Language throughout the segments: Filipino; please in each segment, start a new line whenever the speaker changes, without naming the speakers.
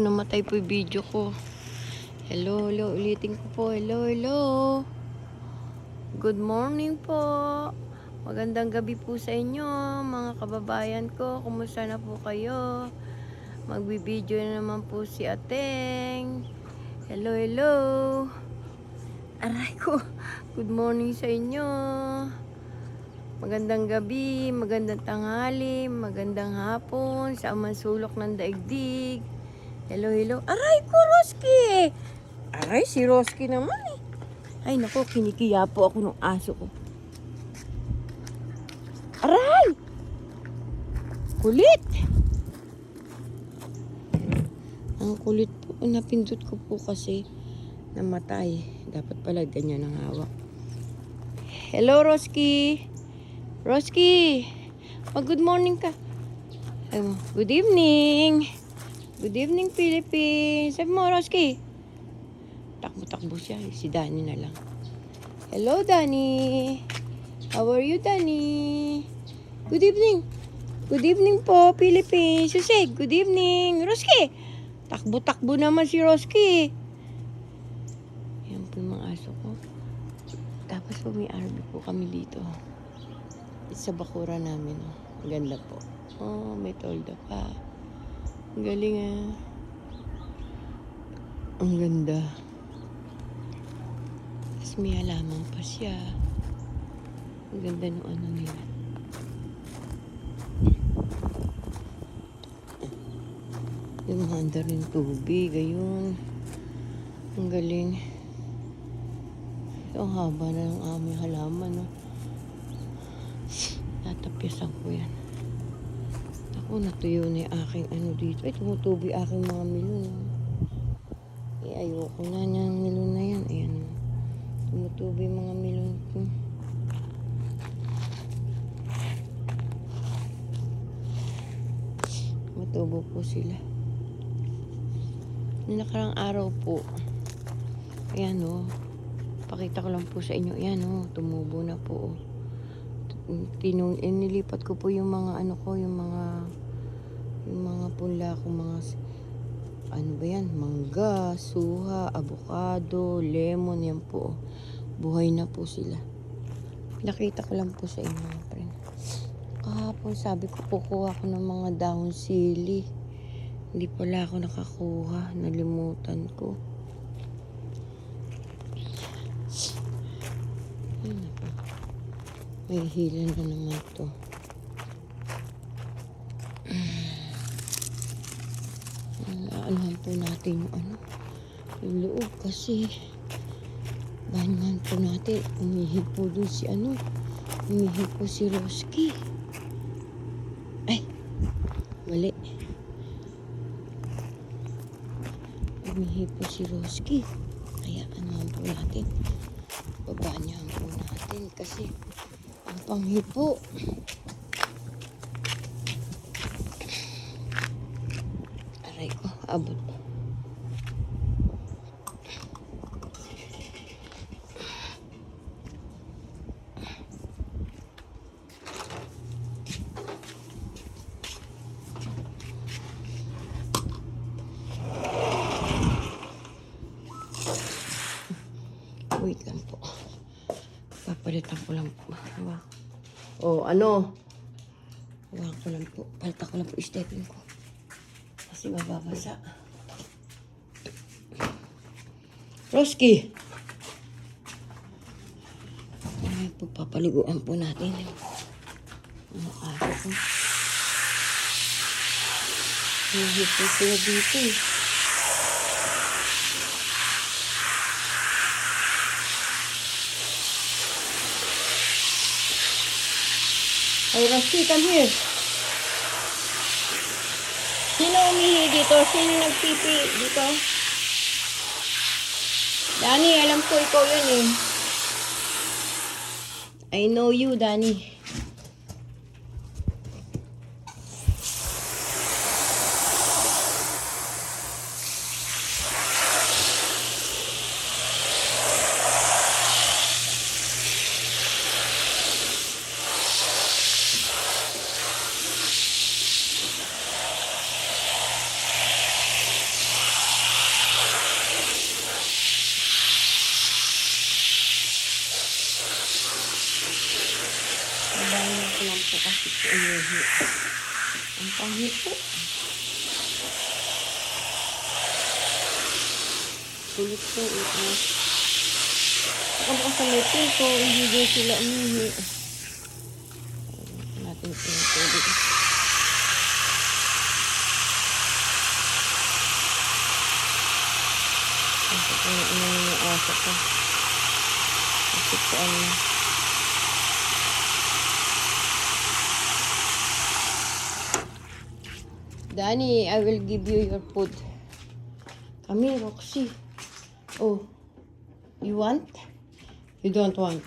namatay po yung video ko. Hello, hello. Ulitin ko po. Hello, hello. Good morning po. Magandang gabi po sa inyo, mga kababayan ko. Kumusta na po kayo? Magbibideo na naman po si Ateng. Hello, hello. Aray ko. Good morning sa inyo. Magandang gabi, magandang tanghali, magandang hapon sa amang sulok ng daigdig. Hello, hello. Aray ko, Roski! Aray, si Roski naman eh. Ay, naku, kinikiya po ako ng aso ko. Aray! Kulit! Ang kulit po. Napindot ko po kasi namatay. Dapat pala ganyan ang hawak. Hello, Roski! Roski! Mag-good morning ka. Good evening! Good evening, Philippines! Sabi mo, Roski. Takbo-takbo siya. Si Danny na lang. Hello, Danny! How are you, Danny? Good evening! Good evening po, Philippines! You say, good evening! Roski! Takbo-takbo naman si Roski. Yan po yung mga aso ko. Tapos po may RV po kami dito. Sa bakura namin. Oh. Ang ganda po. Oh, may tolda pa. Ang galing ah. Ang ganda. Tapos may halaman pa siya. Ang ganda ng ano nila. Yung mga andar ng tubig. Ayun. Ang galing. Ang haba na ng aming halaman. No? Tatapyasan ko yan. Ako, natuyo na yung aking ano dito. Ay, tumutubo yung aking mga milon. Eh, ayoko na niyang milon na yan. Ayan. Tumutubo yung mga milon ko. Matubo po sila. Noong nakarang araw po. Ayan o. Pakita ko lang po sa inyo. Ayan o. Tumubo na po o. Nilipat ko po yung mga ano ko, yung mga punla ko, mga ano ba yan, mangga, suha, avocado, lemon, yan po. Buhay na po sila. Nakita ko lang po sa inyo, mga friend. Kahapon sabi ko kukuha ko ng mga dahon sili. Hindi pala ako nakakuha, nalimutan ko. Ayun na po. May hila na naman to. Aalahan po natin yung ano, yung loob kasi banyan po natin. Umihip po dun si ano, umihip po si Roski. Ay, mali. Umihip po si Roski. Kaya anuhan po natin. Babanyahan po natin kasi ang panghipo. Aray ko, abot. Wait lang po. Papalitan ko lang po. Oh, ano? Huwag ko lang po. Palitan ko lang po stepping ko. Kasi mababasa. Roski! Ay po, papaliguan po natin. Ano aso ko? Hihip po sila dito eh. Hey, Roski, come here. Sino umihi dito? Sino nagpipi dito? Danny, alam ko ikaw yun eh. I know you, Danny. ko kasi po ayun. Ang pangit po. Kulit po ito. Saka sa may pinto, hindi din sila umihi. Natin po yung tubig. Kasi po yung aso ko. Kasi po ano. Danny, I will give you your food. Come here, Roxy. Oh, you want? You don't want.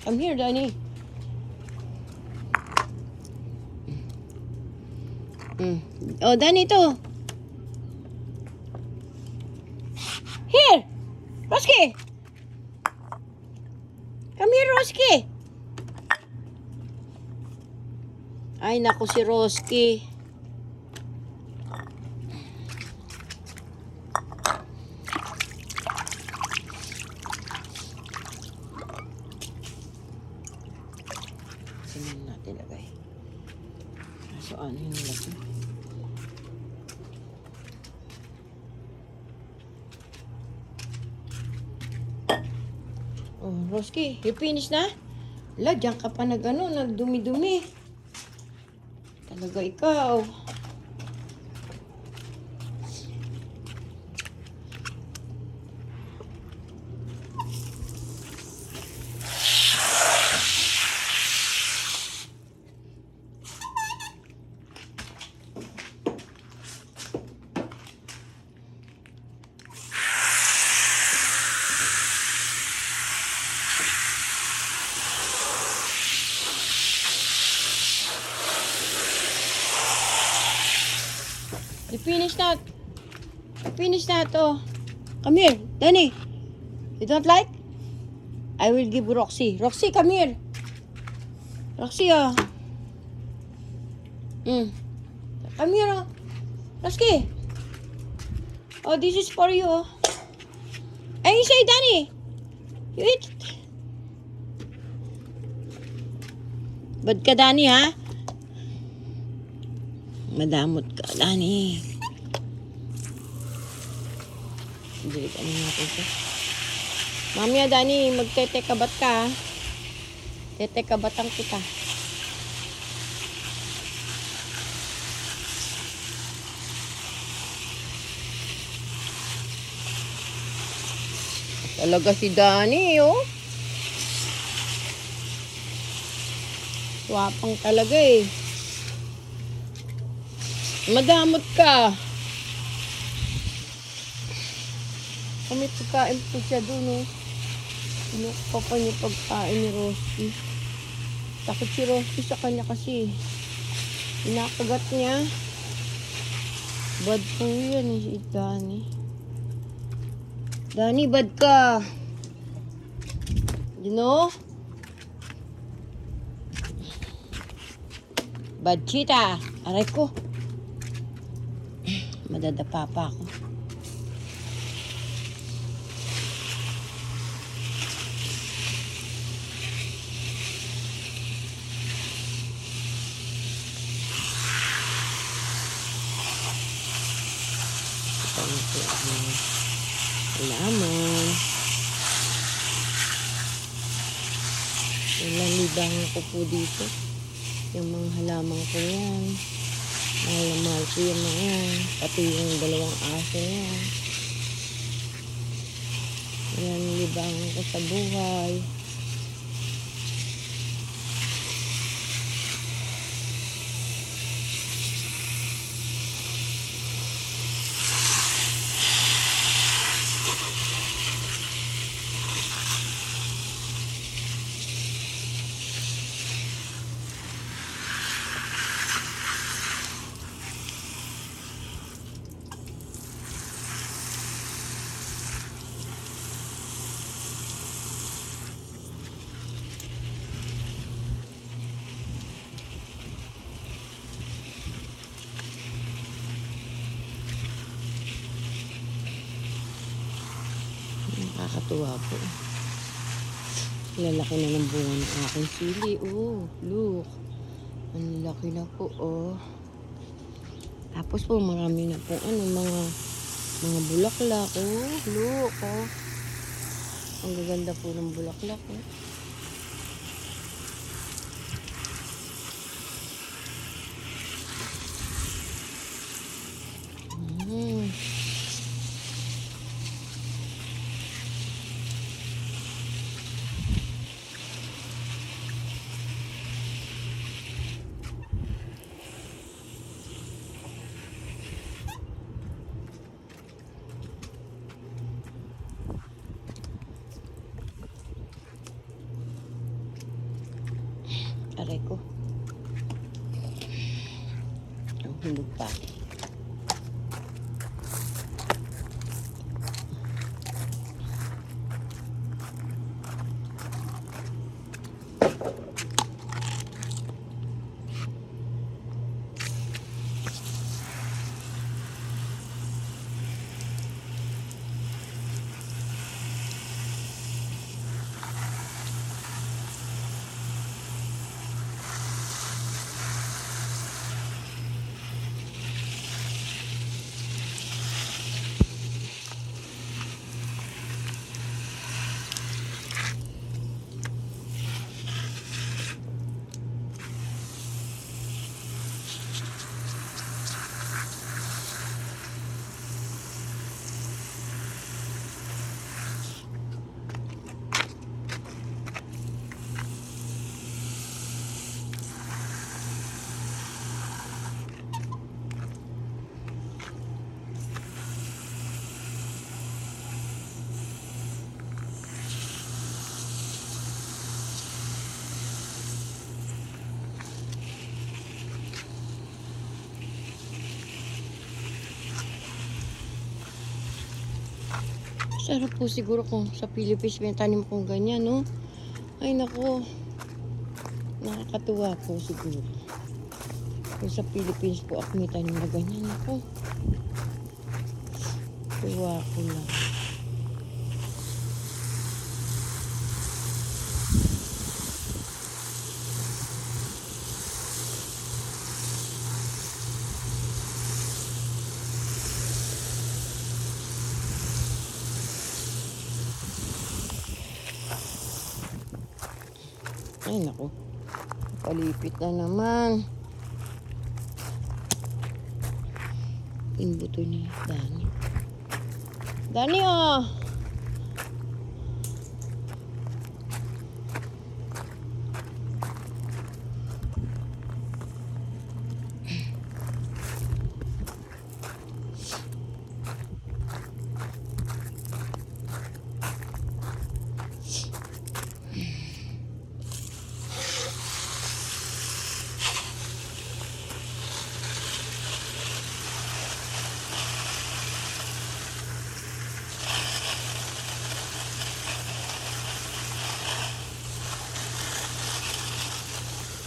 Come here, Danny. Oh, Danny, ito. Here, Roski. Come here, Roski. Ay, naku si Roski. Saan natin lagay? So, ano yung lagay? Oh, Roski, you finish na? Wala, dyan ka pa nagdumi-dumi. Talaga ikaw. You finish that. You finish that, oh. Come here, Danny. You don't like? I will give Roxy. Roxy, come here. Roxy, oh. Come here, oh. Roxy. Oh, this is for you, oh. And you say, Danny. You eat. Bad ka, Danny, ha? Madamot ka, Danny. Dilitan natin ito. Mamaya, Danny, magtete-kabat ka. Tete-kabatan kita. Talaga si Danny, oh. Swapang talaga, eh. Madamot ka. Kami pagkain po siya doon, oh. Pinukuha pa niya pagkain ni Roski. Takot si Roski sa kanya kasi. Inakagat niya. Bad po yan, eh, si Danny. Danny, bad ka. You know? Bad cheetah. Aray ko. Madadapa pa ako. Halaman. Ilalibang ko po dito. Yung mga halaman ko yan. Mahal ko yung mga yan. Pati yung dalawang aso yan. Yan, libang ko sa buhay. Nakakatuwa po. Lalaki na ng bunga ng aking sili. Oh, look. Ang laki na po, oh. Tapos po, marami na po, mga bulaklak. Oh, look, oh. Ang gaganda po ng bulaklak, oh. Mm. Aray ko. Ang hinog pa. Sarap po siguro kung sa Philippines may tanim kong ganyan, no? Ay, nako. Nakakatuwa po siguro. Kung sa Philippines po ako may tanim na ganyan, nako. Tuwa ko lang. Ay, naku. Palipit na naman. Yung buto ni Dani. Dani, oh!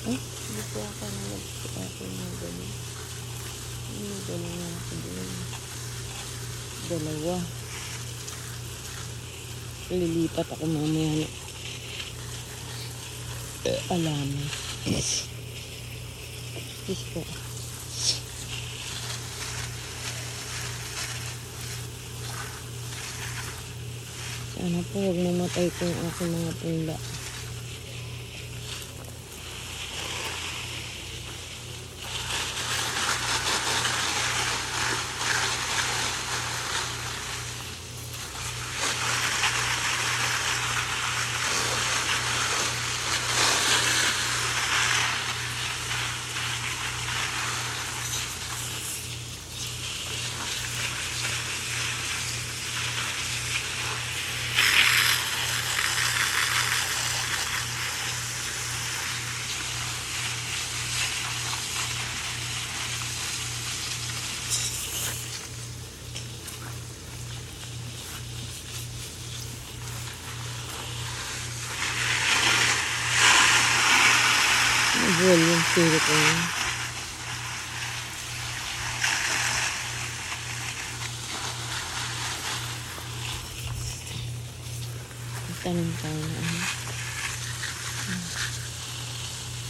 Ay, hindi po ako nag-ako ng ganun. Ano ganun na ako doon? Dalawa. Lilipat ako mamaya na. Alaman. Yes po. Sana po huwag mamatay kung aking mga punla. Buwan yung sili ko yun. Tanim tayo na ano.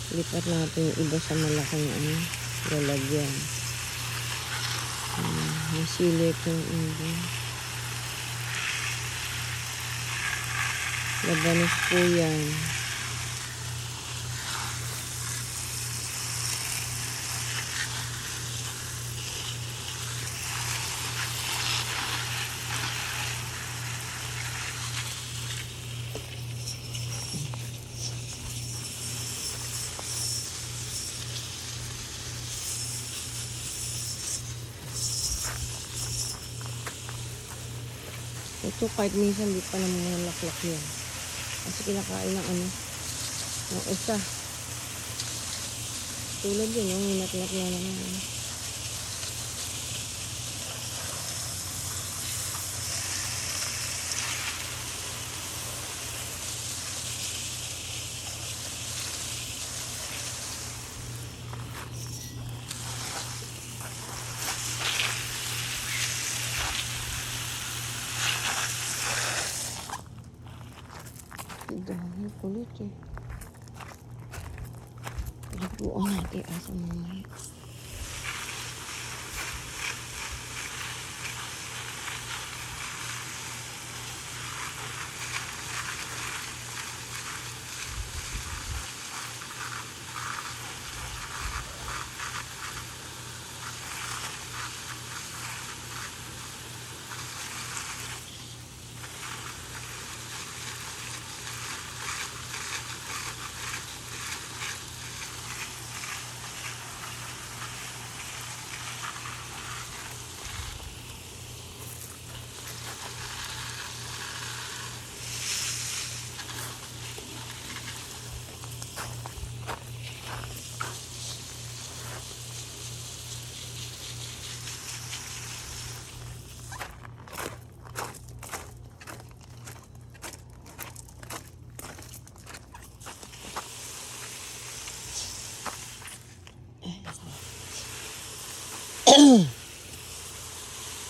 Lipat natin yung iba sa malaking lalagyan. Masilip yung iba. Labanos po yan. Ito kahit minsan di pa naman nalaklak yan. Kasi kinakain ng ng isa. Tulad yun, yung hinaklak na naman. Dahil kulit eh. Labuan natin asa mamaya.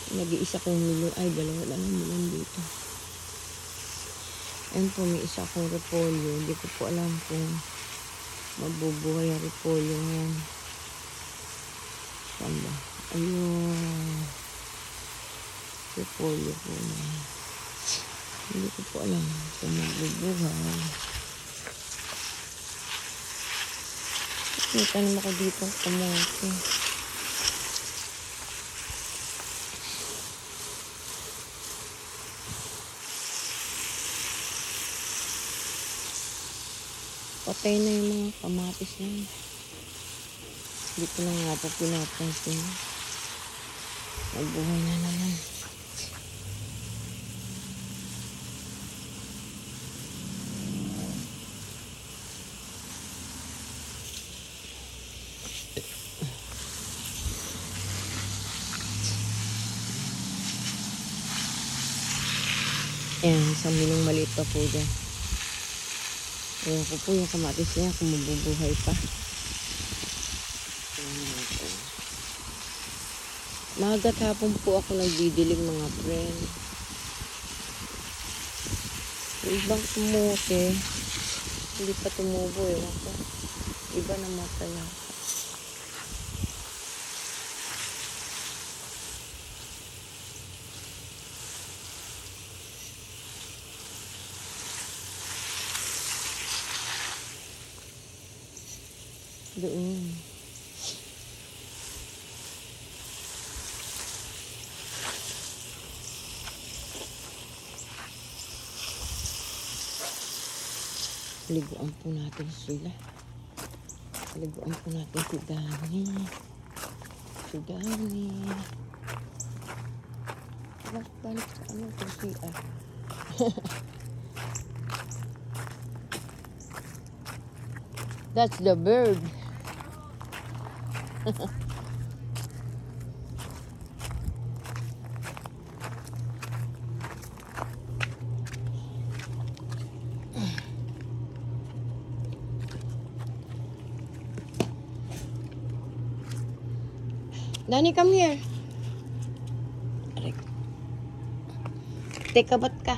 Nag-iisa kong milon. Ay, dalawa lang ang milon dito. Ayan po, may isa akong repolyo. Hindi ko po alam kung mabubuhay ang repolyo ngayon. Saan ba? Ayun. Repolyo po na. Hindi ko po alam kung mabubuhay. May tanim ako dito kamote. Patay na yung mga kamatis na yun. Hindi ko na nga po pinapansin. Nabuhay na naman. Ayan, isang milong maliit pa po dyan. Ayan ko po yung kamatis niya kung mabubuhay pa. Magat hapon po ako nagdidilig mga friend. Yung ibang tumuti, hindi pa tumubo eh. Iba namatay ako. Doon. Liguan po natin sila. Liguan po natin si Dani. Si Dani. Balik sa CR. That's the bird. Dani, come here. Teka, ba't ka?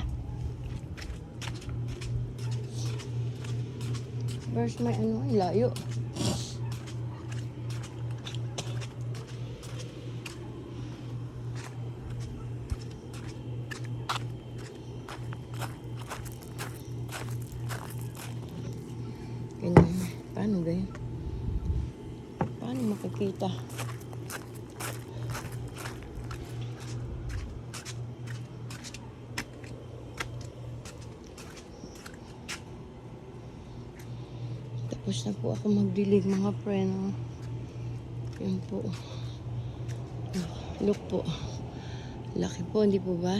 First may ano, ay layo. Ganyan. Paano ganyan? Paano makikita? Tapos na po ako magdilig mga friend. Oh. Yan po. Look po. Laki po, hindi po ba?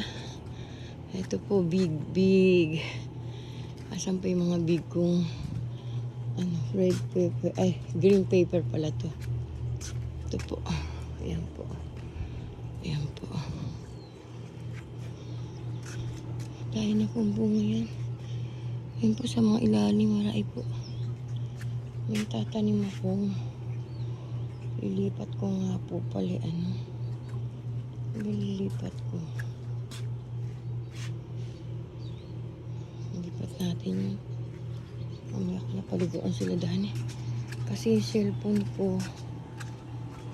Ito po, big. Asan pa yung mga big kong ano, red paper. Ay, green paper pala to. Ito po. Ayan po. Ayan po. Dahil na pong bunga yan. Ayan po sa mga ilalim, marami po. May tatanim akong lilipat ko nga po pala ano. Lilipat ko. Lilipat natin yun. Mamaya ko na paliguan sila dahil kasi yung cellphone ko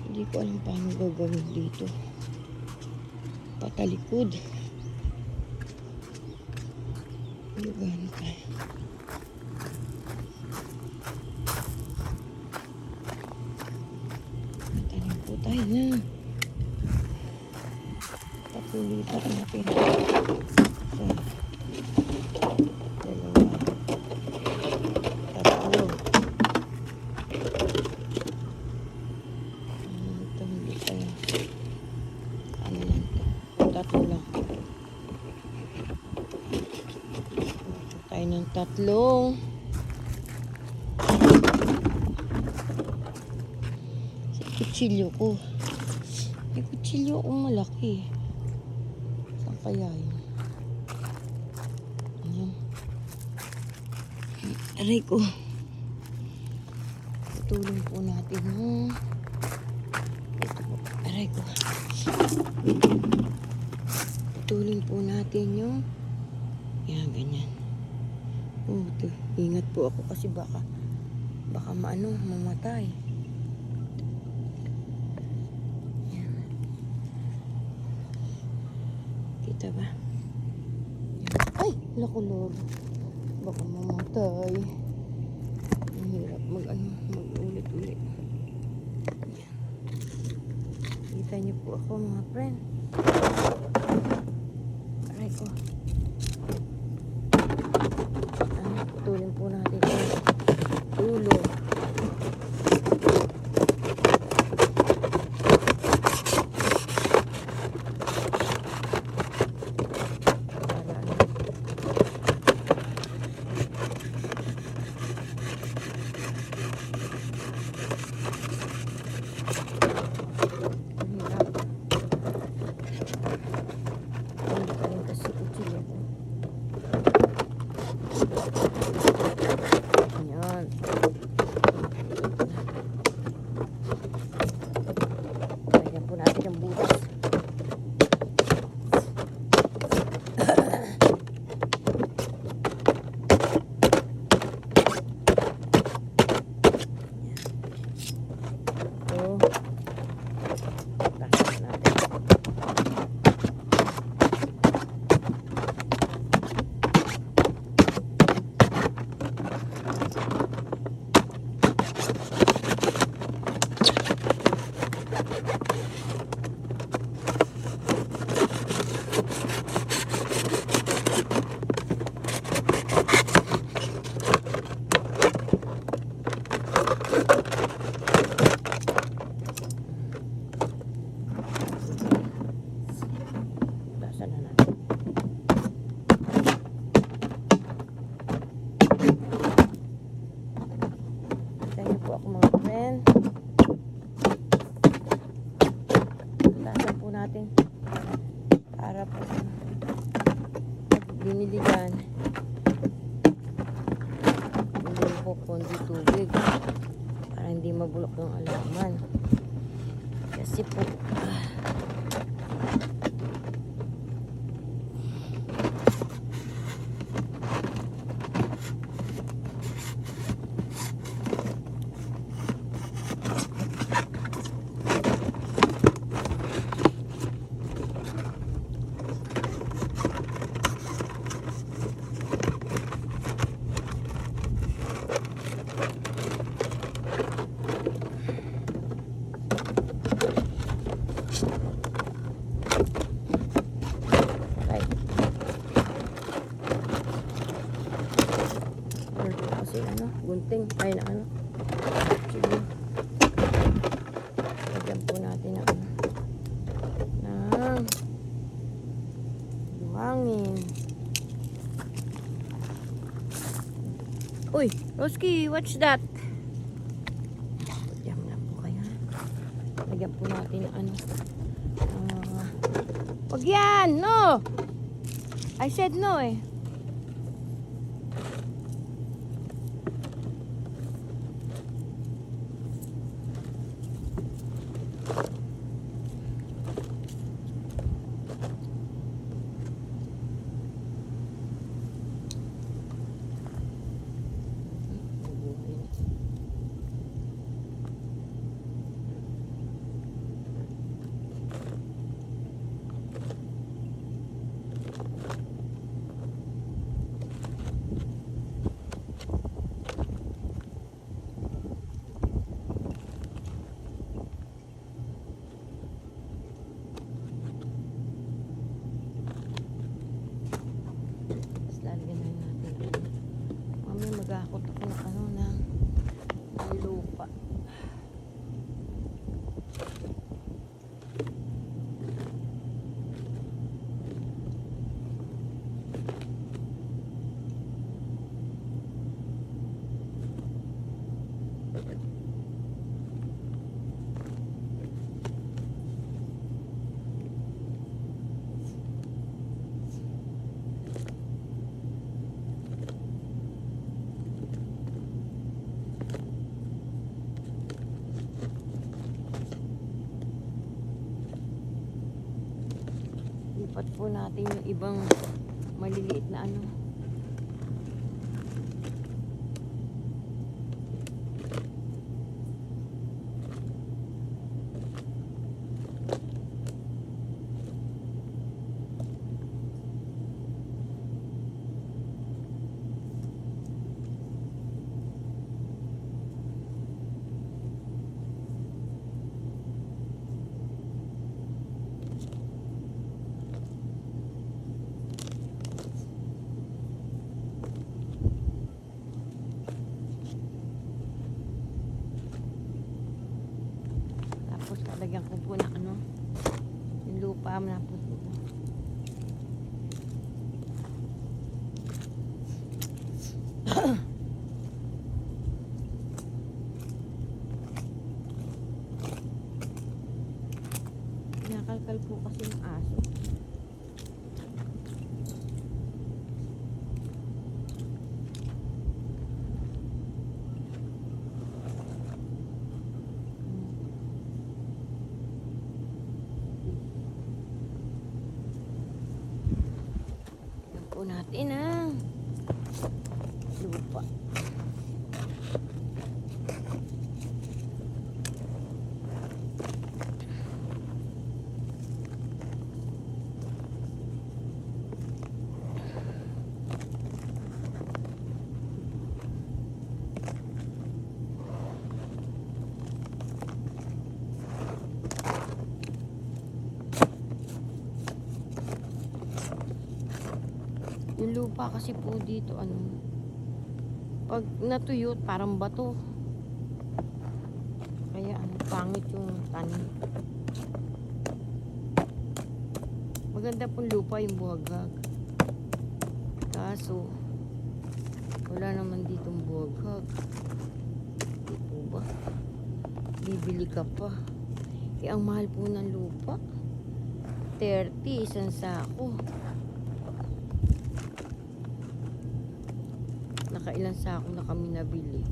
hindi ko alam paano gagawin dito. Patalikod. Liguan tayo. Patalim po tayo na. Papulipat natin. So, ng tatlong sa kutsilyo ko. May kutsilyo akong malaki. Saan kaya yun? Ayan. Aray ko. Putulin po natin yung ito po. Aray ko. Putulin po natin yung yan, ganyan. Oh, ingat po ako kasi baka maano, mamatay. Yan. Kita ba? Yan. Ay, naku Lord. Baka mamatay. Ang hirap mag-ulit-ulit. Yan. Kita niyo po ako mga friend. Aray ko. Putulin po natin yung dulo. natin para po diniligan hindi po kundi tubig para hindi mabulok yung alaman kasi po saging. Ay na ano. Sige. Lagyan po natin na ano. Ng buhangin. Uy, Roski, what's that? Lagyan na po kaya. Lagyan po natin na ano. Wag yan! No! I said no eh. Lalagyan na natin. Mamaya mag-akot ako ng ano ng lupa. Lipat po natin yung ibang maliliit na ano. Tapos lalagyan ko po na ano, yung lupa na po. Nakalkal po kasi ng aso. Po natin ang lupa. Yung lupa kasi po dito ano, pag natuyot parang bato, kaya ano, pangit yung tanim. Maganda pong lupa yung buhaghag, kaso wala naman ditong buhaghag. Di po ba bibili ka pa eh, ang mahal po ng lupa, 30 isang sako. Nakailan sako na kami nabili.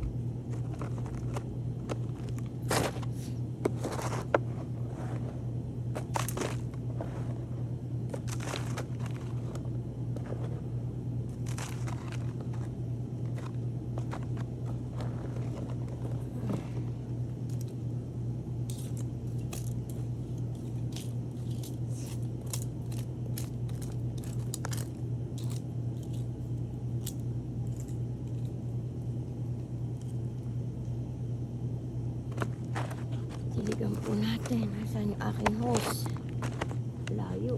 Diligan po natin. Nasaan yung aking hose? Layo.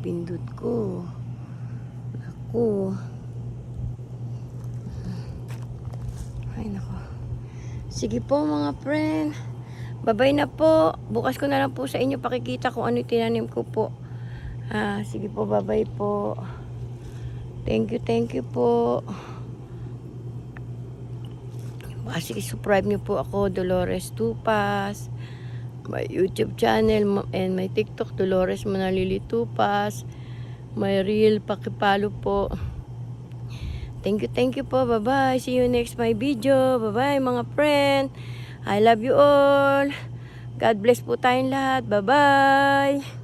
napindot ko. Ako. Ay, nako. Sige po mga friend. Bye-bye na po. Bukas ko na lang po sa inyo pakikita kung ano yung tinanim ko po. Sige po, bye-bye po. Thank you po. Kasi subscribe niyo po ako, Dolores Tupas. My YouTube channel and my TikTok, Dolores Manalili Tupas. My reel, pakipalo po. Thank you po. Bye-bye. See you next my video. Bye-bye mga friend. I love you all. God bless po tayong lahat. Bye-bye.